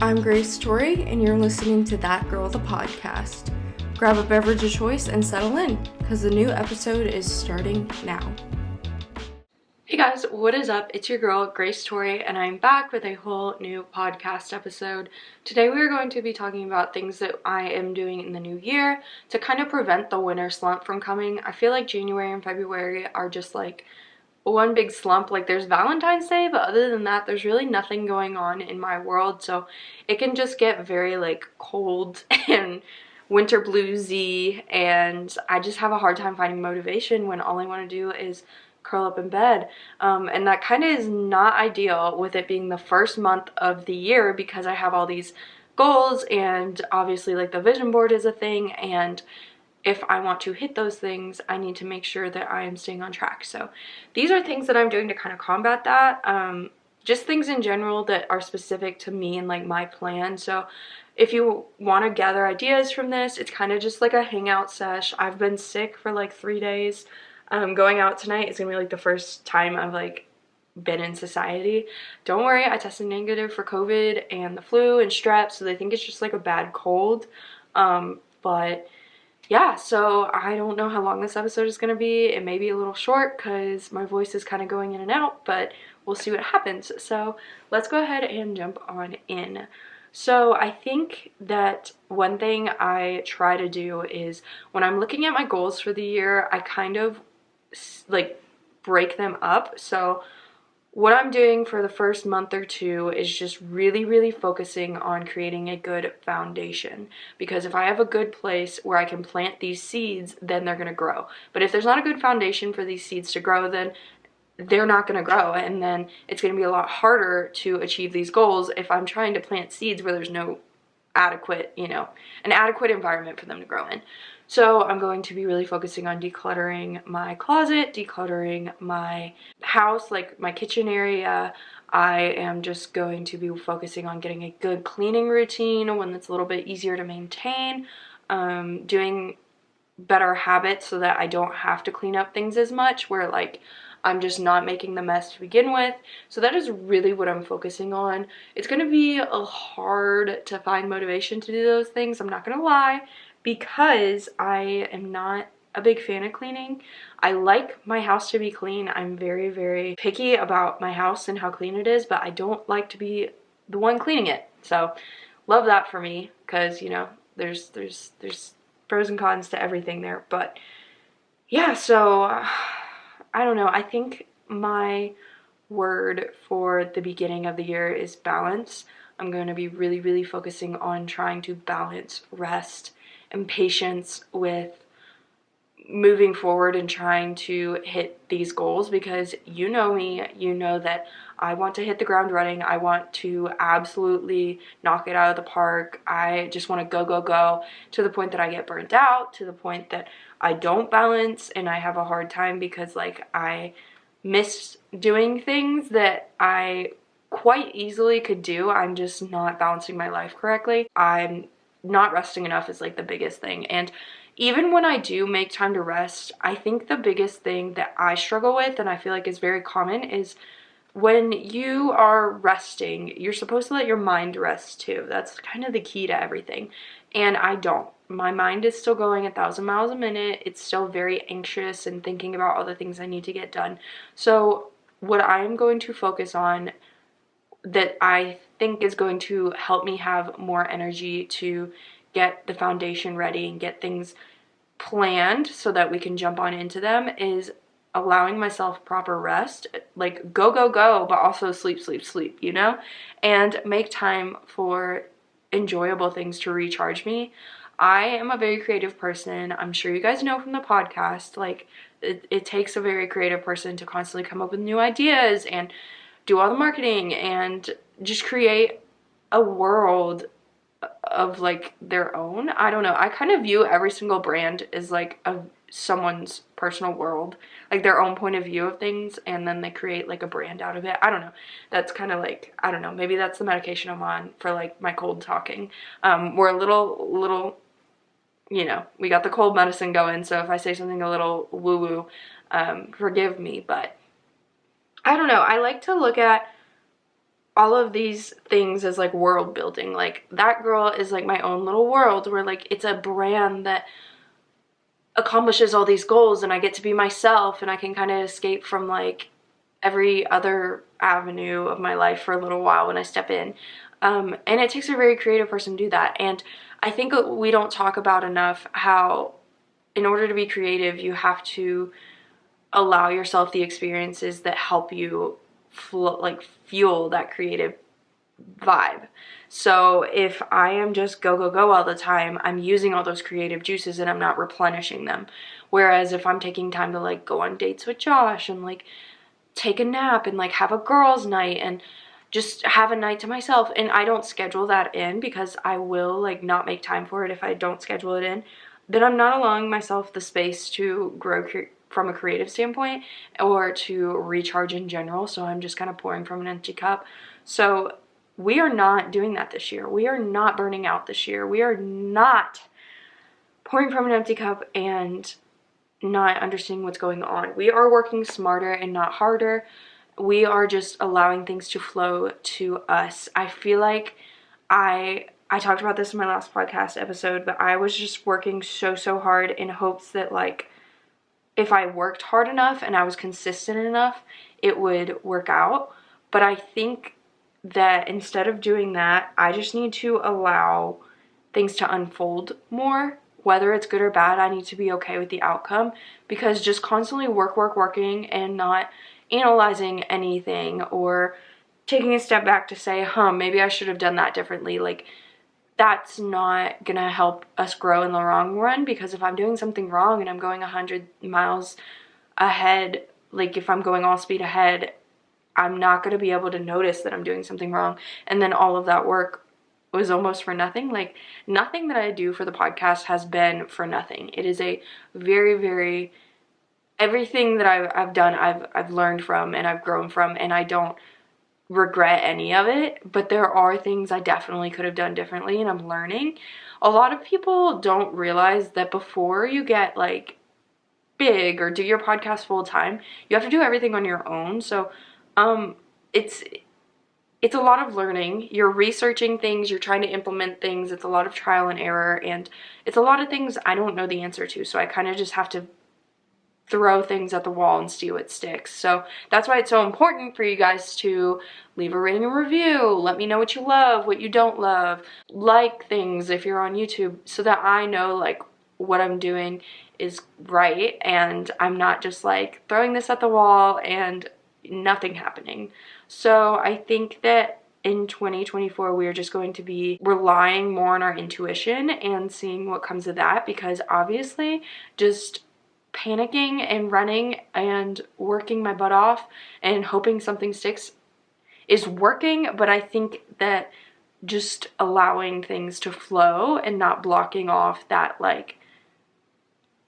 I'm Grace Torrey, and you're listening to That Girl the Podcast. Grab a beverage of choice and settle in, because the new episode is starting now. Hey guys, what is up? It's your girl, Grace Torrey, and I'm back with a whole new podcast episode. Today we are going to be talking about things that I am doing in the new year to kind of prevent the winter slump from coming. I feel like January and February are just like one big slump. Like, there's Valentine's Day, but other than that, there's really nothing going on in my world, so it can just get very like cold and winter bluesy, and I just have a hard time finding motivation when all I want to do is curl up in bed, and that kind of is not ideal with it being the first month of the year, because I have all these goals, and obviously like the vision board is a thing, and if I want to hit those things, I need to make sure that I am staying on track. So these are things that I'm doing to kind of combat that. Just things in general that are specific to me and like my plan. So if you want to gather ideas from this, it's kind of just like a hangout sesh. I've been sick for like 3 days. Going out tonight is gonna be like the first time I've like been in society. Don't worry, I tested negative for COVID and the flu and strep, so they think it's just like a bad cold. But yeah, so I don't know how long this episode is going to be. It may be a little short because my voice is kind of going in and out, but we'll see what happens. So let's go ahead and jump on in. So I think that one thing I try to do is when I'm looking at my goals for the year, I kind of like break them up. So what I'm doing for the first month or two is just really focusing on creating a good foundation, because if I have a good place where I can plant these seeds, then they're going to grow. But if there's not a good foundation for these seeds to grow, then they're not going to grow, and then it's going to be a lot harder to achieve these goals if I'm trying to plant seeds where there's no adequate, an adequate environment for them to grow in. So I'm going to be really focusing on decluttering my closet, decluttering my house, like my kitchen area. I am just going to be focusing on getting a good cleaning routine, one that's a little bit easier to maintain, doing better habits so that I don't have to clean up things as much, where like I'm just not making the mess to begin with. So that is really what I'm focusing on. It's going to be hard to find motivation to do those things, I'm not going to lie, because I am not a big fan of cleaning. I like my house to be clean. I'm very picky about my house and how clean it is, but I don't like to be the one cleaning it. So love that for me, because there's pros and cons to everything there. But yeah, so I don't know. I think my word for the beginning of the year is balance. I'm going to be really focusing on trying to balance rest and patience with moving forward and trying to hit these goals, because you know me, you know that I want to hit the ground running. I want to absolutely knock it out of the park. I just want to go to the point that I get burnt out, to the point that I don't balance and I have a hard time because like I miss doing things that I quite easily could do. I'm just not balancing my life correctly. I'm not resting enough is like the biggest thing. And even when I do make time to rest, I think the biggest thing that I struggle with, and I feel like is very common, is when you are resting, you're supposed to let your mind rest too. That's kind of the key to everything. And I don't. My mind is still going 1,000 miles a minute. It's still very anxious and thinking about all the things I need to get done. So what I am going to focus on that I think is going to help me have more energy to get the foundation ready and get things planned so that we can jump on into them is allowing myself proper rest, like go, but also sleep, and make time for enjoyable things to recharge me. I am a very creative person. I'm sure you guys know from the podcast, like it takes a very creative person to constantly come up with new ideas and do all the marketing and just create a world of like their own. I don't know. I kind of view every single brand as like someone's personal world, like their own point of view of things, and then they create like a brand out of it. I don't know. That's kind of like, I don't know, maybe that's the medication I'm on for like my cold talking. We're a little, we got the cold medicine going, so if I say something a little woo-woo, forgive me, but I don't know. I like to look at all of these things as like world building. Like that girl is like my own little world where like it's a brand that accomplishes all these goals, and I get to be myself, and I can kind of escape from like every other avenue of my life for a little while when I step in. And it takes a very creative person to do that. And I think we don't talk about enough how in order to be creative, you have to allow yourself the experiences that help you fuel that creative vibe. So if I am just go, go, go all the time, I'm using all those creative juices and I'm not replenishing them. Whereas if I'm taking time to like go on dates with Josh and like take a nap and like have a girls' night and just have a night to myself, and I don't schedule that in because I will like not make time for it if I don't schedule it in, then I'm not allowing myself the space to grow from a creative standpoint or to recharge in general. So I'm just kind of pouring from an empty cup. So we are not doing that this year. We are not burning out this year. We are not pouring from an empty cup and not understanding what's going on. We are working smarter and not harder. We are just allowing things to flow to us. I feel like I talked about this in my last podcast episode, but I was just working so hard in hopes that like if I worked hard enough and I was consistent enough, it would work out. But I think that instead of doing that, I just need to allow things to unfold more. Whether it's good or bad, I need to be okay with the outcome, because just constantly working and not analyzing anything or taking a step back to say, maybe I should have done that differently. Like, that's not gonna help us grow in the long run, because if I'm doing something wrong and I'm going 100 miles ahead, like if I'm going all speed ahead, I'm not gonna be able to notice that I'm doing something wrong. And then all of that work was almost for nothing. Like, nothing that I do for the podcast has been for nothing. It is a very everything that I've done, I've learned from and I've grown from, and I don't regret any of it. But there are things I definitely could have done differently, and I'm learning. A lot of people don't realize that before you get like big or do your podcast full time, you have to do everything on your own. So it's a lot of learning. You're researching things, you're trying to implement things. It's a lot of trial and error, and it's a lot of things I don't know the answer to. So I kind of just have to throw things at the wall and see what sticks. So that's why it's so important for you guys to leave a rating and review. Let me know what you love, what you don't love. Like things if you're on YouTube, so that I know like what I'm doing is right and I'm not just like throwing this at the wall and nothing happening. So I think that in 2024 we are just going to be relying more on our intuition and seeing what comes of that, because obviously just panicking and running and working my butt off and hoping something sticks is working. But I think that just allowing things to flow and not blocking off that like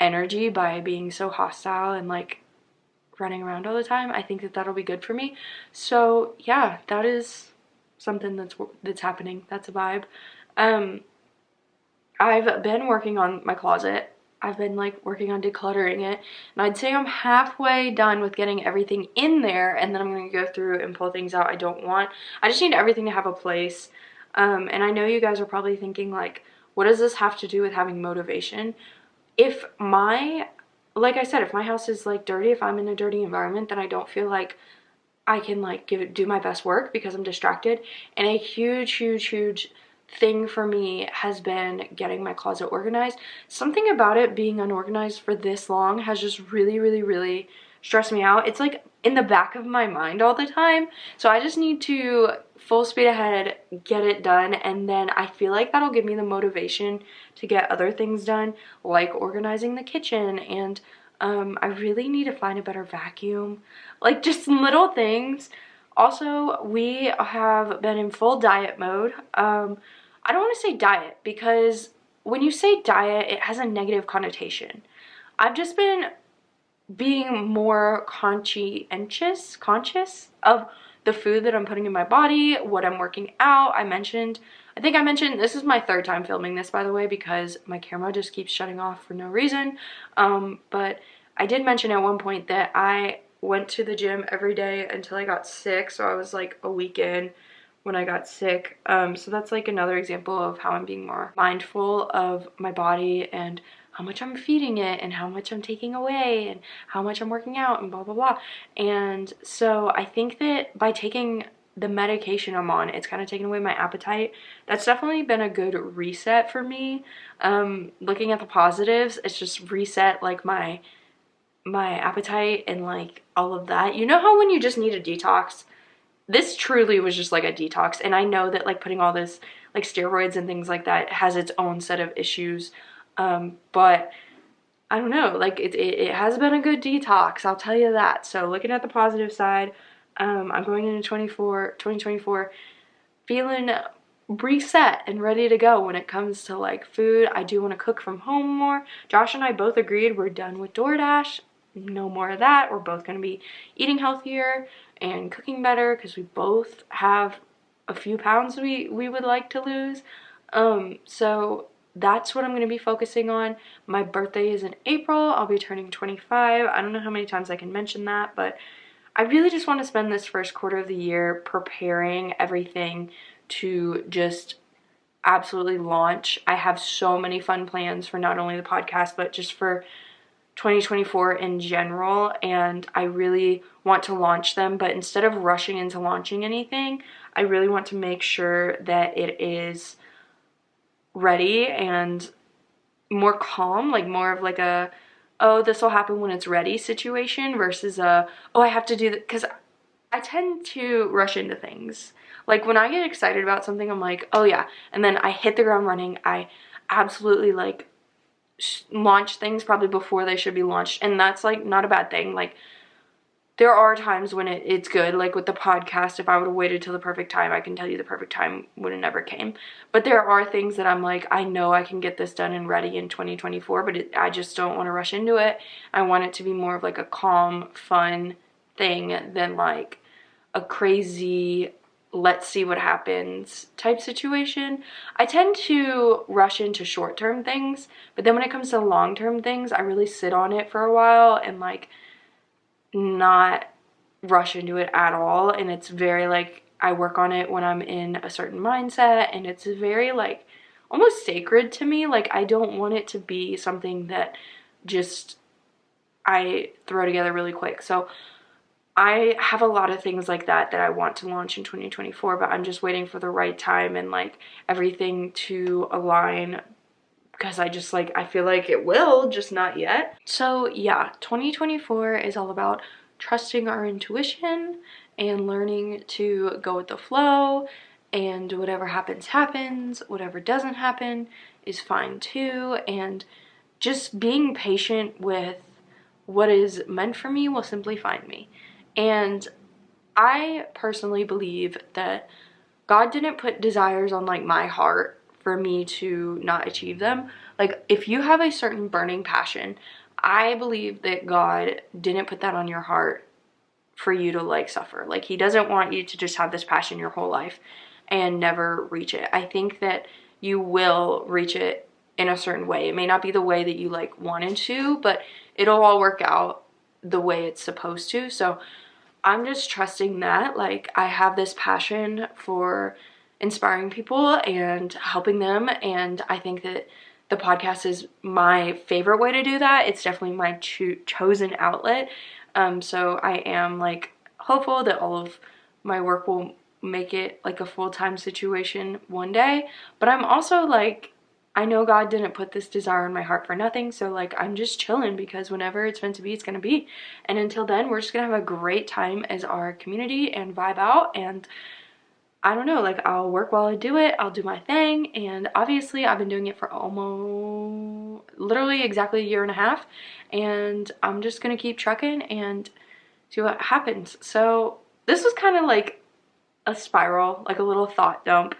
energy by being so hostile and like running around all the time, I think that that'll be good for me. So yeah, that is something that's happening. That's a vibe. I've been working on my closet. I've been like working on decluttering it, and I'd say I'm halfway done with getting everything in there, and then I'm going to go through and pull things out I don't want. I just need everything to have a place. And I know you guys are probably thinking like, what does this have to do with having motivation? Like I said, if my house is like dirty, if I'm in a dirty environment, then I don't feel like I can like do my best work because I'm distracted. And a huge thing for me has been getting my closet organized. Something about it being unorganized for this long has just really stressed me out. It's like in the back of my mind all the time. So I just need to full speed ahead, get it done, and then I feel like that'll give me the motivation to get other things done, like organizing the kitchen, and I really need to find a better vacuum. Like just little things. Also, we have been in full diet mode. I don't want to say diet, because when you say diet, it has a negative connotation. I've just been being more conscious of the food that I'm putting in my body, what I'm working out. I think I mentioned, this is my third time filming this, by the way, because my camera just keeps shutting off for no reason. But I did mention at one point that I went to the gym every day until I got sick. So I was like a week in when I got sick. So that's like another example of how I'm being more mindful of my body and how much I'm feeding it and how much I'm taking away and how much I'm working out and blah blah blah. And so I think that by taking the medication I'm on, it's kind of taken away my appetite. That's definitely been a good reset for me. Looking at the positives, it's just reset like my appetite and like all of that. You know how when you just need a detox? This truly was just like a detox, and I know that like putting all this like steroids and things like that has its own set of issues, but I don't know, like it has been a good detox, I'll tell you that. So looking at the positive side, I'm going into 2024 feeling reset and ready to go when it comes to like food. I do want to cook from home more. Josh and I both agreed we're done with DoorDash. No more of that. We're both going to be eating healthier and cooking better because we both have a few pounds we would like to lose. So that's what I'm going to be focusing on. My birthday is in April. I'll be turning 25. I don't know how many times I can mention that, but I really just want to spend this first quarter of the year preparing everything to just absolutely launch. I have so many fun plans for not only the podcast, but just for 2024 in general, and I really want to launch them. But instead of rushing into launching anything, I really want to make sure that it is ready and more calm, like more of like a, oh, this will happen when it's ready situation versus a, oh, I have to do that, because I tend to rush into things. Like when I get excited about something, I'm like, oh yeah, and then I hit the ground running. I absolutely like launch things probably before they should be launched, and that's like not a bad thing. Like there are times when it's good, like with the podcast. If I would have waited till the perfect time, I can tell you the perfect time would have never came. But there are things that I'm like, I know I can get this done and ready in 2024, but I just don't want to rush into it. I want it to be more of like a calm, fun thing than like a crazy, let's see what happens type situation. I tend to rush into short-term things, but then when it comes to long-term things, I really sit on it for a while and like not rush into it at all. And it's very like, I work on it when I'm in a certain mindset, and it's very like almost sacred to me. Like I don't want it to be something that just I throw together really quick. So I have a lot of things like that I want to launch in 2024, but I'm just waiting for the right time and like everything to align, because I just like, I feel like it will, just not yet. So yeah, 2024 is all about trusting our intuition and learning to go with the flow, and whatever happens, happens. Whatever doesn't happen is fine too, and just being patient with what is meant for me will simply find me. And I personally believe that God didn't put desires on like my heart for me to not achieve them. Like if you have a certain burning passion, I believe that God didn't put that on your heart for you to like suffer. Like he doesn't want you to just have this passion your whole life and never reach it. I think that you will reach it in a certain way. It may not be the way that you like wanted to, but it'll all work out the way it's supposed to. So I'm just trusting that like I have this passion for inspiring people and helping them, and I think that the podcast is my favorite way to do that. It's definitely my chosen outlet. So I am like hopeful that all of my work will make it like a full-time situation one day, but I'm also like, I know God didn't put this desire in my heart for nothing, so like I'm just chilling, because whenever it's meant to be, it's gonna be. And until then, we're just gonna have a great time as our community and vibe out. And I don't know, like I'll work while I do it, I'll do my thing, and obviously I've been doing it for almost literally exactly a year and a half, and I'm just gonna keep trucking and see what happens. So this was kind of like a spiral, like a little thought dump.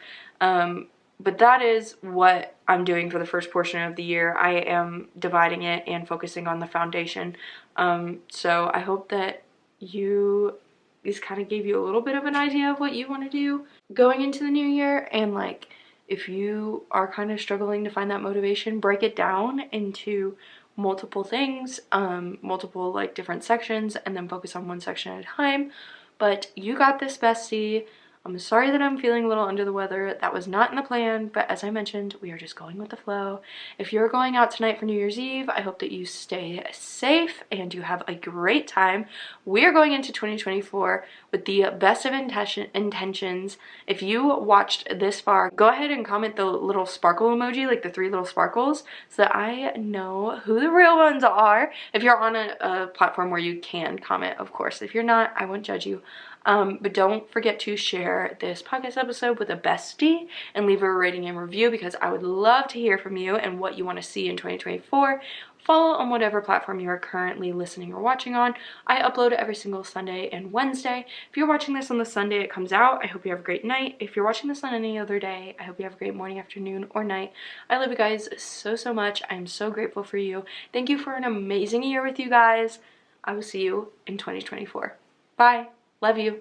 But that is what I'm doing for the first portion of the year. I am dividing it and focusing on the foundation. So I hope that this kind of gave you a little bit of an idea of what you want to do going into the new year. And like, if you are kind of struggling to find that motivation, break it down into multiple things, multiple like different sections, and then focus on one section at a time. But you got this, bestie. I'm sorry that I'm feeling a little under the weather. That was not in the plan, but as I mentioned, we are just going with the flow. If you're going out tonight for New Year's Eve, I hope that you stay safe and you have a great time. We are going into 2024 with the best of intentions. If you watched this far, go ahead and comment the little sparkle emoji, like the 3 little sparkles, so that I know who the real ones are. If you're on a platform where you can comment, of course. If you're not, I won't judge you. But don't forget to share this podcast episode with a bestie and leave a rating and review, because I would love to hear from you and what you want to see in 2024. Follow on whatever platform you are currently listening or watching on. I upload every single Sunday and Wednesday. If you're watching this on the Sunday it comes out, I hope you have a great night. If you're watching this on any other day, I hope you have a great morning, afternoon, or night. I love you guys so much. I am so grateful for you. Thank you for an amazing year with you guys. I will see you in 2024. Bye. Love you.